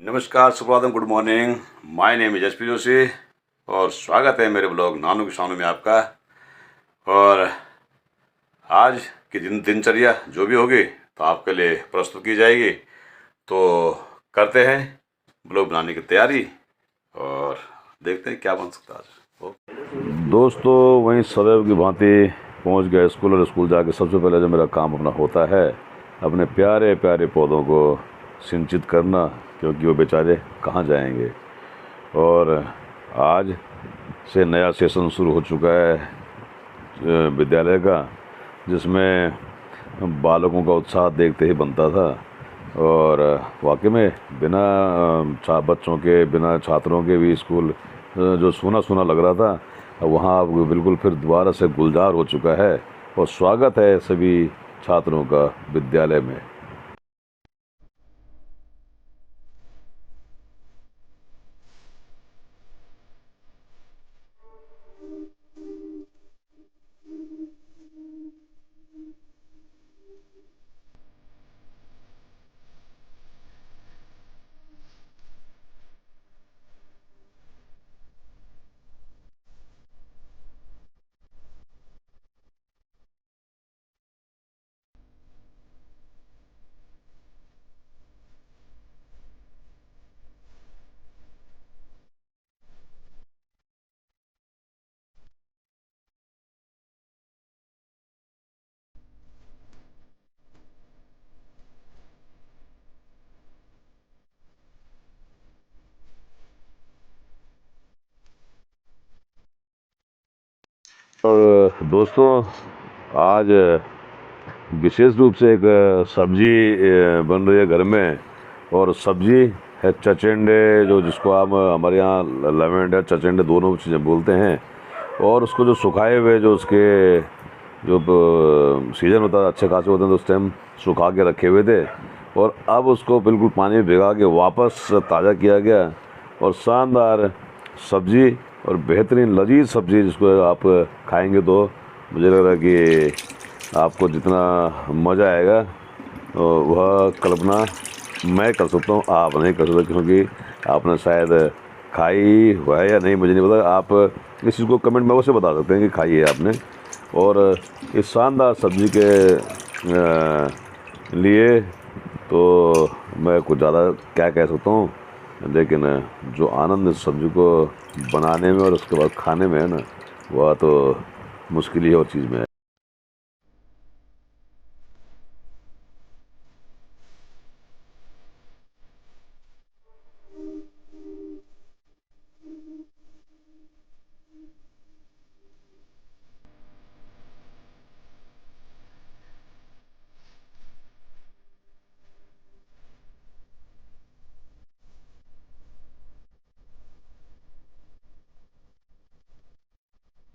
नमस्कार, सुप्रभातम, good morning. My name is SP Joshi और स्वागत है मेरे ब्लॉग नानू किसानों में आपका। और आज की दिनचर्या जो भी होगी तो आपके लिए प्रस्तुत की जाएगी। तो करते हैं ब्लॉग बनाने की तैयारी और देखते हैं क्या बन सकता है आज। दोस्तों, वहीं सदैव की भांति पहुंच गए स्कूल और स्कूल जाके सबसे पहले जो मेरा काम अपना होता है अपने प्यारे प्यारे पौधों को सिंचित करना, क्योंकि वो बेचारे कहाँ जाएंगे। और आज से नया सेशन शुरू हो चुका है विद्यालय का, जिसमें बालकों का उत्साह देखते ही बनता था। और वाकई में बिना बच्चों के, बिना छात्रों के भी स्कूल जो सूना सूना लग रहा था, वहाँ अब बिल्कुल फिर दोबारा से गुलजार हो चुका है। और स्वागत है सभी छात्रों का विद्यालय में। और दोस्तों, आज विशेष रूप से एक सब्जी बन रही है घर में। और सब्जी है चचेंडे, जो जिसको आप हमारे यहाँ लवेंडर चचेंडे दोनों चीज़ें बोलते हैं। और उसको जो सुखाए हुए, जो उसके जो सीजन होता है अच्छे खासे होते हैं, तो उस टाइम सुखा के रखे हुए थे। और अब उसको बिल्कुल पानी में भिगा के वापस ताज़ा किया गया। और शानदार सब्जी और बेहतरीन लजीज सब्जी, जिसको आप खाएंगे तो मुझे लग रहा है कि आपको जितना मज़ा आएगा वह कल्पना मैं कर सकता हूँ, आप नहीं कर सकते, क्योंकि आपने शायद खाई हुआ है या नहीं मुझे नहीं पता। आप इस चीज़ को कमेंट में अवश्य बता सकते हैं कि खाई है आपने। और इस शानदार सब्ज़ी के लिए तो मैं कुछ ज़्यादा क्या कह सकता हूँ, लेकिन जो आनंद इस सब्ज़ी को बनाने में और उसके बाद खाने में है ना, वह तो मुश्किल ही और चीज़ में है।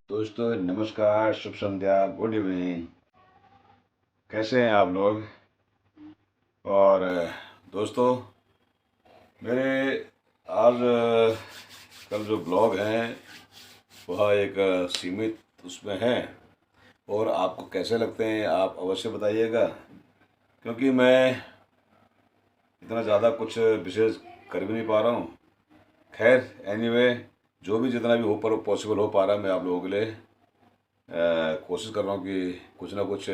दोस्तों नमस्कार, शुभ संध्या, गुड इवनिंग। कैसे हैं आप लोग? और दोस्तों, मेरे आज कल जो ब्लॉग हैं वह एक सीमित उसमें हैं। और आपको कैसे लगते हैं आप अवश्य बताइएगा, क्योंकि मैं इतना ज़्यादा कुछ विशेष कर भी नहीं पा रहा हूँ। खैर एनीवे, जो भी जितना भी हो पर पॉसिबल हो पा रहा है, मैं आप लोगों के लिए कोशिश कर रहा हूँ कि कुछ ना कुछ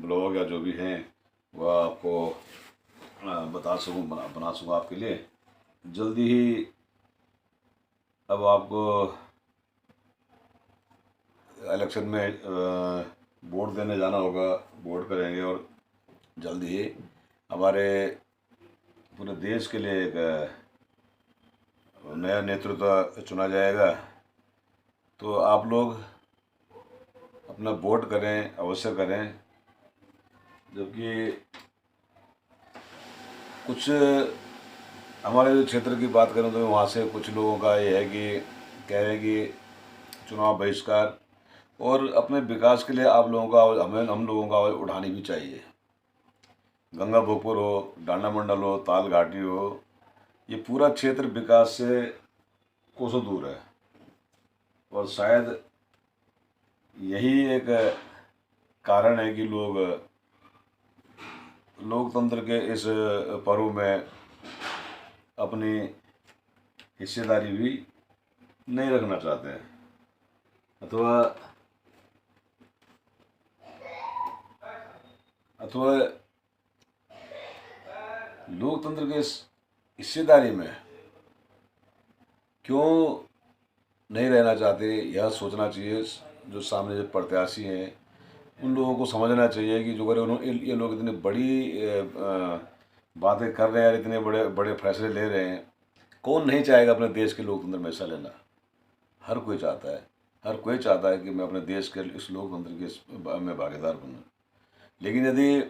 ब्लॉग या जो भी हैं वह आपको बता सकूँ, बना सकूँ आपके लिए जल्दी ही। अब आपको इलेक्शन में वोट देने जाना होगा, वोट करेंगे और जल्दी ही हमारे पूरे देश के लिए एक नया नेतृत्व चुना जाएगा। तो आप लोग अपना वोट करें, अवश्य करें। जबकि कुछ हमारे जो क्षेत्र की बात करें तो वहाँ से कुछ लोगों का ये है कि कह रहे हैं कि चुनाव बहिष्कार, और अपने विकास के लिए आप लोगों का हम लोगों का आवाज़ उठानी भी चाहिए। गंगा भोगपुर हो, डांडा मंडल हो, ताल घाटी हो, ये पूरा क्षेत्र विकास से कोसों दूर है। और शायद यही एक कारण है कि लोग लोकतंत्र के इस पर्व में अपनी हिस्सेदारी भी नहीं रखना चाहते हैं, अथवा अथवा लोकतंत्र के इस हिस्सेदारी में क्यों नहीं रहना चाहते, यह सोचना चाहिए। जो सामने जो प्रत्याशी हैं उन लोगों को समझना चाहिए कि जो अगर उन्होंने ये लोग इतनी बड़ी बातें कर रहे हैं और इतने बड़े बड़े फैसले ले रहे हैं, कौन नहीं चाहेगा अपने देश के लोकतंत्र में हिस्सा लेना। हर कोई चाहता है, हर कोई चाहता है कि मैं अपने देश के इस लोकतंत्र के में भागीदार बनूँ। लेकिन यदि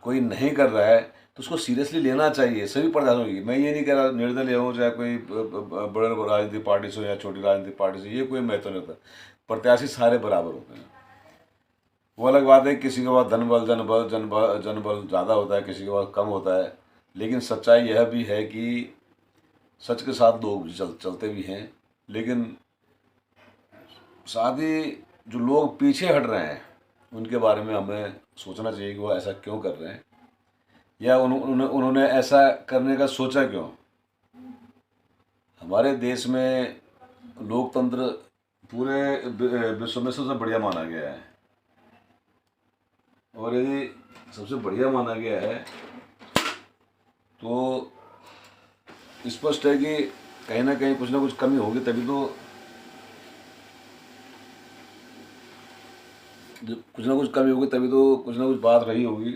कोई नहीं कर रहा है तो उसको सीरियसली लेना चाहिए सभी प्रत्याशियों की। मैं ये नहीं कह रहा निर्दलीय हो, चाहे कोई बड़े राजनीतिक पार्टी से या छोटी राजनीतिक पार्टी से, ये कोई महत्व नहीं होता। प्रत्याशी सारे बराबर होते हैं। वो अलग बात है किसी के पास धन बल ज़्यादा होता है, किसी के पास कम होता है। लेकिन सच्चाई यह भी है कि सच के साथ लोग चलते भी हैं, लेकिन साथ ही जो लोग पीछे हट रहे हैं उनके बारे में हमें सोचना चाहिए कि वो ऐसा क्यों कर रहे हैं, या उन्होंने ऐसा करने का सोचा क्यों। हमारे देश में लोकतंत्र पूरे विश्व में सबसे बढ़िया माना गया है, और यदि सबसे बढ़िया माना गया है तो स्पष्ट है कि कहीं ना कहीं कुछ ना कुछ कमी होगी, तभी तो कुछ ना कुछ कमी होगी, तभी तो कुछ ना कुछ बात रही होगी।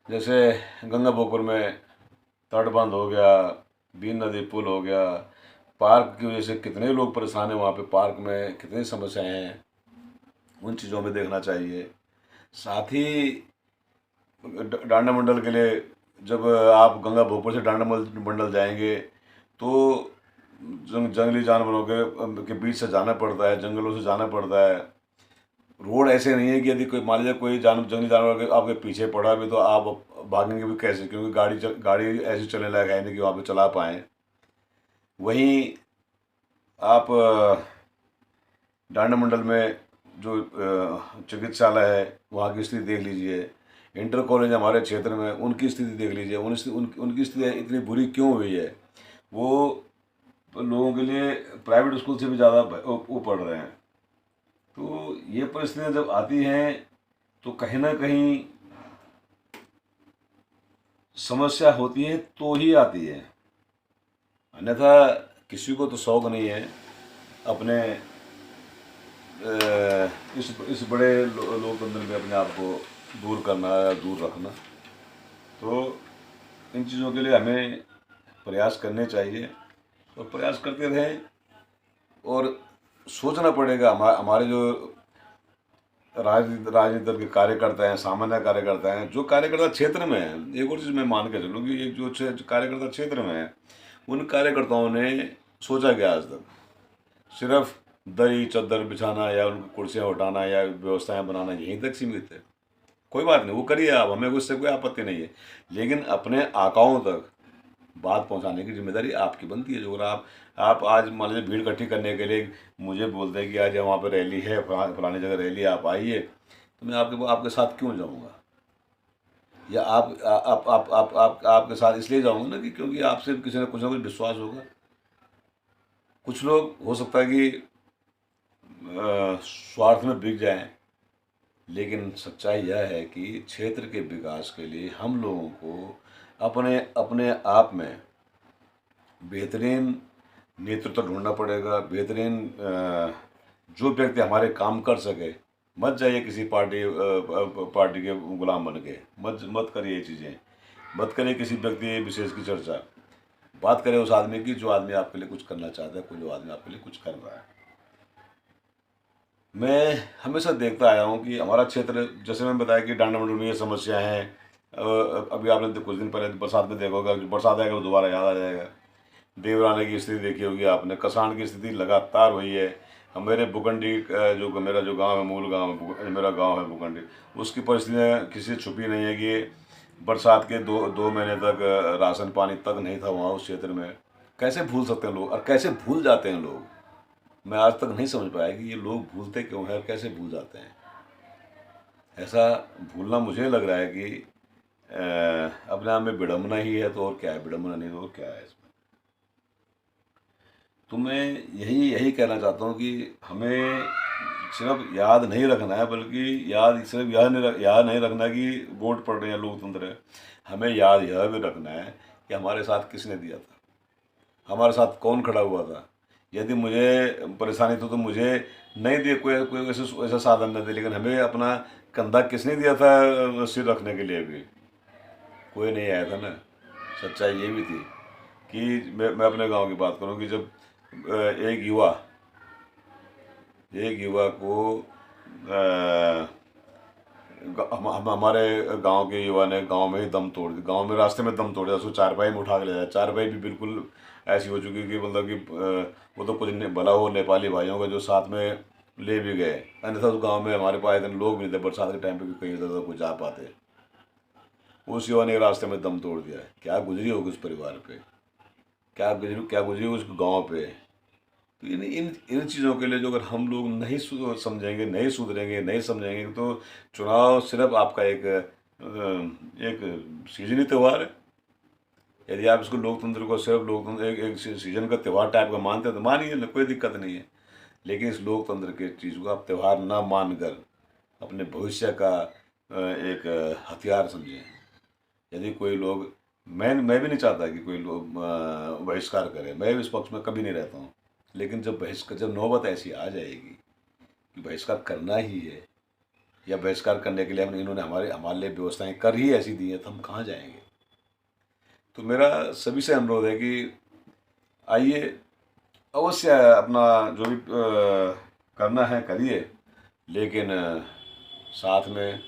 जैसे गंगा पोखर में तटबंध हो गया, बीन नदी पुल हो गया, पार्क की वजह से कितने लोग परेशान हैं, वहाँ पे पार्क में कितनी समस्याएं हैं, उन चीज़ों में देखना चाहिए। साथ ही डांडा मंडल के लिए जब आप गंगा भोगपुर से डांडा मंडल जाएंगे तो जंगली जानवरों के बीच से जाना पड़ता है, जंगलों से जाना पड़ता है। रोड ऐसे नहीं है कि यदि कोई मान लीजिए कोई जंगली जानवर आपके पीछे पड़ा भी तो आप भागेंगे भी कैसे, क्योंकि गाड़ी ऐसी चलने लायक है नहीं कि वहाँ पे चला पाएँ। वहीं आप डांडा मंडल में जो चिकित्सालय है वहाँ की स्थिति देख लीजिए, इंटर कॉलेज हमारे क्षेत्र में उनकी स्थिति देख लीजिए, उनकी स्थिति इतनी बुरी क्यों हुई है। वो लोगों के लिए प्राइवेट स्कूल से भी ज़्यादा वो पढ़ रहे हैं। तो ये परिस्थितियाँ जब आती हैं तो कहीं ना कहीं समस्या होती है तो ही आती है, अन्यथा किसी को तो शौक नहीं है अपने इस बड़े लोकतंत्र में अपने आप को दूर करना या दूर रखना। तो इन चीज़ों के लिए हमें प्रयास करने चाहिए और प्रयास करते रहें, और सोचना पड़ेगा हमारे जो राजनीति दल के कार्यकर्ता हैं, सामान्य कार्यकर्ता हैं, जो कार्यकर्ता क्षेत्र में हैं। एक और चीज़ मैं मान के चलूँ कि एक जो कार्यकर्ता क्षेत्र में है उन कार्यकर्ताओं ने सोचा क्या आज तक, सिर्फ दरी चद्दर बिछाना या उनको कुर्सियाँ उठाना या व्यवस्थाएं बनाना यहीं तक सीमित है। कोई बात नहीं, वो करिए आप, हमें उससे कोई आपत्ति नहीं है, लेकिन अपने आकाओं तक बात पहुंचाने की जिम्मेदारी आपकी बनती है। जो अगर आप आज मान लीजिए भीड़ इकट्ठी करने के लिए मुझे बोलते हैं कि आज वहाँ पर रैली है, फलानी जगह रैली है, आप आइए, तो मैं आपके साथ क्यों जाऊँगा, या आपके साथ इसलिए जाऊँगा ना कि क्योंकि आपसे किसी ने कुछ ना कुछ विश्वास होगा। कुछ लोग हो सकता है कि स्वार्थ में बिक जाएं, लेकिन सच्चाई यह है कि क्षेत्र के विकास के लिए हम लोगों को अपने अपने आप में बेहतरीन नेतृत्व ढूंढना पड़ेगा। बेहतरीन जो व्यक्ति हमारे काम कर सके। मत जाइए किसी पार्टी के गुलाम बन के, मत करिए ये चीज़ें, मत करिए किसी व्यक्ति विशेष की चर्चा। बात करें उस आदमी की जो आदमी आपके लिए कुछ करना चाहता है, कोई जो आदमी आपके लिए कुछ कर रहा है। मैं हमेशा देखता आया हूँ कि हमारा क्षेत्र, जैसे मैंने बताया कि डांडा मंडल में ये समस्या हैं। अभी आपने कुछ दिन पहले बरसात में देखा होगा, बरसात आएगा तो दोबारा याद आ जाएगा। देवराने की स्थिति देखी होगी आपने, कसान की स्थिति लगातार हुई है। मेरे बुकंडी जो मेरा जो गांव है, मूल गांव मेरा गांव है बुकंडी, उसकी परिस्थितियाँ किसी से छुपी नहीं है कि बरसात के दो महीने तक राशन पानी तक नहीं था वहाँ उस क्षेत्र में। कैसे भूल सकते हैं लोग, और कैसे भूल जाते हैं लोग। मैं आज तक नहीं समझ पाया कि ये लोग भूलते क्यों हैं और कैसे भूल जाते हैं। ऐसा भूलना मुझे लग रहा है कि अपने आप में विडम्बना ही है, तो और क्या है, विडम्बना नहीं तो और क्या है इसमें। तो मैं यही यही कहना चाहता हूँ कि हमें सिर्फ याद नहीं रखना है, बल्कि याद नहीं रखना कि वोट पड़ रहे हैं, लोकतंत्र है। हमें याद यह भी रखना है कि हमारे साथ किसने दिया था, हमारे साथ कौन खड़ा हुआ था। यदि मुझे परेशानी तो मुझे नहीं दिए, कोई कोई ऐसा साधन नहीं दे, लेकिन हमें अपना कंधा किसने दिया था सिर रखने के लिए भी, कोई नहीं आया था ना। सच्चाई ये भी थी कि मैं अपने गांव की बात करूं कि जब एक युवा को हम हमारे गांव के युवा ने गांव में ही दम तोड़ दिया, गांव में रास्ते में दम तोड़ दिया, उसको चारपाई में उठा के ले जाया। चारपाई भी बिल्कुल ऐसी हो चुकी कि मतलब कि वो तो कुछ भला हो नेपाली भाइयों का जो साथ में ले भी गए, अन्यथा उस गांव में हमारे पास इतने लोग भी नहीं थे बरसात के टाइम पे कि कहीं उधर कुछ जा पाते। उस युवा ने रास्ते में दम तोड़ दिया। क्या गुजरी होगी उस परिवार पे, क्या गुजरी उस गांव पे। तो इन इन इन चीज़ों के लिए जो अगर हम लोग नहीं समझेंगे, नहीं सुधरेंगे, नहीं समझेंगे, तो चुनाव सिर्फ आपका एक सीजनी त्यौहार है। यदि आप इसको लोकतंत्र को सिर्फ लोकतंत्र एक सीजन का त्यौहार टाइप का मानते हैं तो मानिए, कोई दिक्कत नहीं है। लेकिन इस लोकतंत्र के चीज़ को आप त्यौहार ना मानकर अपने भविष्य का एक हथियार समझें। यदि कोई लोग, मैं भी नहीं चाहता कि कोई लोग बहिष्कार करे, मैं भी इस पक्ष में कभी नहीं रहता हूँ। लेकिन जब नौबत ऐसी आ जाएगी कि बहिष्कार करना ही है, या बहिष्कार करने के लिए इन्होंने हमारे लिए व्यवस्थाएं कर ही ऐसी दी हैं, तो हम कहाँ जाएंगे। तो मेरा सभी से अनुरोध है कि आइए, अवश्य अपना जो भी करना है करिए, लेकिन साथ में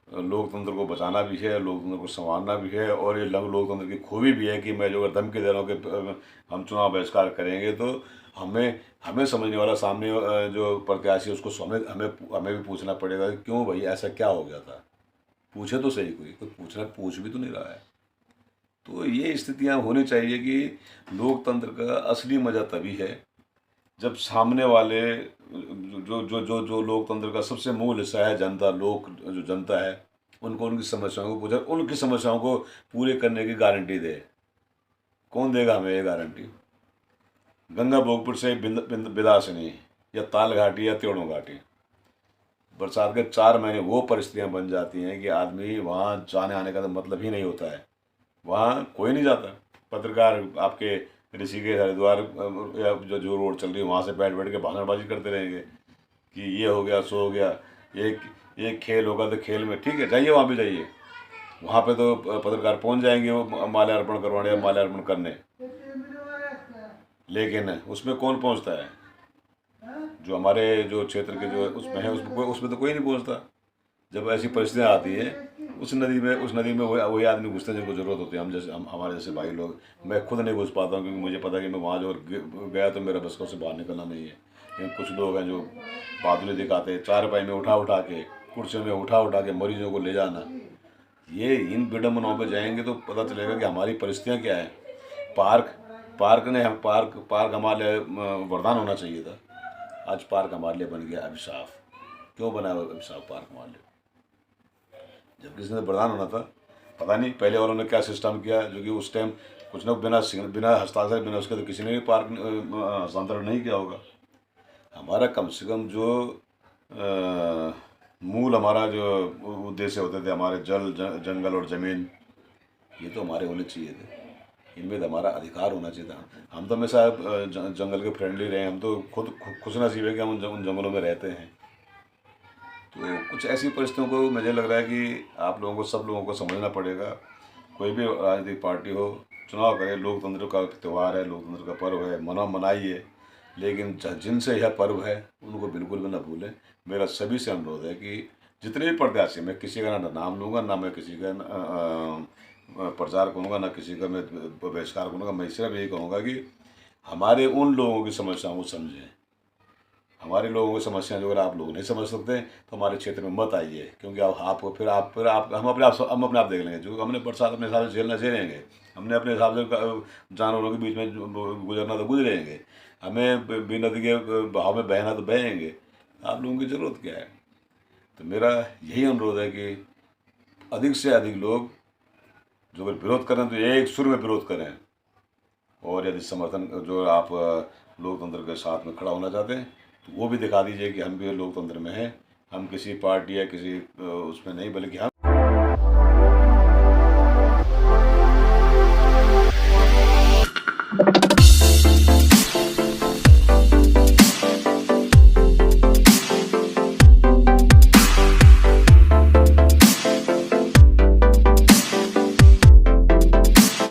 लोकतंत्र को बचाना भी है, लोकतंत्र को संवारना भी है। और ये लोकतंत्र की खूबी भी है कि मैं जो अगर धमकी दे रहा हूँ कि हम चुनाव बहिष्कार करेंगे, तो हमें हमें समझने वाला सामने जो प्रत्याशी है उसको हमें भी पूछना पड़ेगा कि क्यों भाई ऐसा क्या हो गया था। पूछे तो सही, कोई पूछ भी तो नहीं रहा है। तो ये स्थितियाँ होनी चाहिए कि लोकतंत्र का असली मज़ा तभी है जब सामने वाले जो लोकतंत्र का सबसे मूल हिस्सा है, जनता, जो जनता है, उनको उनकी समस्याओं को पूछा, उनकी समस्याओं को पूरे करने की गारंटी दे। कौन देगा हमें ये गारंटी। गंगा भोगपुर से बिदासनी या ताल घाटी या त्योड़ों घाटी, बरसात के 4 महीने वो परिस्थितियां बन जाती हैं कि आदमी वहाँ जाने आने का तो मतलब ही नहीं होता है। वहाँ कोई नहीं जाता। पत्रकार आपके ऋषिकेश, हरिद्वार या जो रोड चल रही है वहाँ से बैठ बैठ के भाषणबाजी करते रहेंगे कि ये हो गया, सो हो गया। एक खेल होगा तो खेल में ठीक है, जाइए वहाँ भी जाइए, वहाँ पे तो पत्रकार पहुँच जाएंगे वो माल्यार्पण करवाने या माल्यार्पण करने। लेकिन उसमें कौन पहुँचता है, जो हमारे जो क्षेत्र के जो उसमें है, उसमें तो कोई नहीं पहुँचता। जब ऐसी परिस्थितियाँ आती हैं उस नदी में वही आदमी घुसते हैं जिनको ज़रूरत होती है। हम हमारे जैसे भाई लोग, मैं खुद नहीं घुस पाता हूँ क्योंकि मुझे पता है कि मैं वहाँ जो गया तो मेरा बस का उससे बाहर निकलना नहीं है। लेकिन कुछ लोग हैं जो बहादुरी दिखाते हैं, 4 पाई में उठा के, कुर्सियों में उठा के मरीजों को ले जाना। ये इन विडम्बनाओं पर जाएंगे तो पता चलेगा कि हमारी परिस्थितियाँ क्या है। पार्क हमारे लिए वरदान होना चाहिए था, आज पार्क हमारे लिए बन गया अभिशाप। क्यों बना अभिशाप पार्क हमारे लिए, जब किसी ने वरदान होना था। पता नहीं पहले वालों ने क्या सिस्टम किया, जो कि उस टाइम कुछ ना बिना हस्ताक्षर, बिना उसके तो किसी ने भी पार्क हस्तांतरण नहीं किया होगा। हमारा कम से कम जो मूल हमारा जो उद्देश्य होते थे, हमारे जंगल और ज़मीन, ये तो हमारे होने चाहिए थे। इनमें तो हमारा अधिकार होना चाहिए था। हम तो हमेशा जंगल के फ्रेंडली रहे, हम तो खुद खुश नसीब है कि हम उन जंगलों में रहते हैं। तो कुछ ऐसी परिस्थितियों को मुझे लग रहा है कि आप लोगों को, सब लोगों को समझना पड़ेगा। कोई भी राजनीतिक पार्टी हो, चुनाव करे, लोकतंत्र का त्यौहार है, लोकतंत्र का पर्व है, मनाइए। लेकिन जिनसे यह पर्व है उनको बिल्कुल भी ना भूलें। मेरा सभी से अनुरोध है कि जितने भी प्रत्याशी, मैं किसी का ना नाम लूँगा, ना मैं किसी का प्रचार करूँगा, ना किसी का मैं बहिष्कार करूँगा। मैं सिर्फ यही कहूँगा कि हमारे उन लोगों की समस्याओं को समझें। हमारे लोगों की समस्याएं जो अगर आप लोग नहीं समझ सकते तो हमारे क्षेत्र में मत आइए, क्योंकि हम अपने आप देख लेंगे। जो हमने बरसात अपने हिसाब से झेलेंगे, हमने अपने हिसाब से जानवरों के बीच में गुजरना तो गुजरेंगे, हमें भी नदी के बहाव में बहना तो बहेंगे। आप लोगों की ज़रूरत क्या है। तो मेरा यही अनुरोध है कि अधिक से अधिक लोग जो अगर विरोध करें तो एक सुर में विरोध करें, और यदि समर्थन जो आप लोकतंत्र के साथ में खड़ा होना चाहते हैं तो वो भी दिखा दीजिए कि हम भी लोकतंत्र में हैं, हम किसी पार्टी या किसी उसमें नहीं, बल्कि हम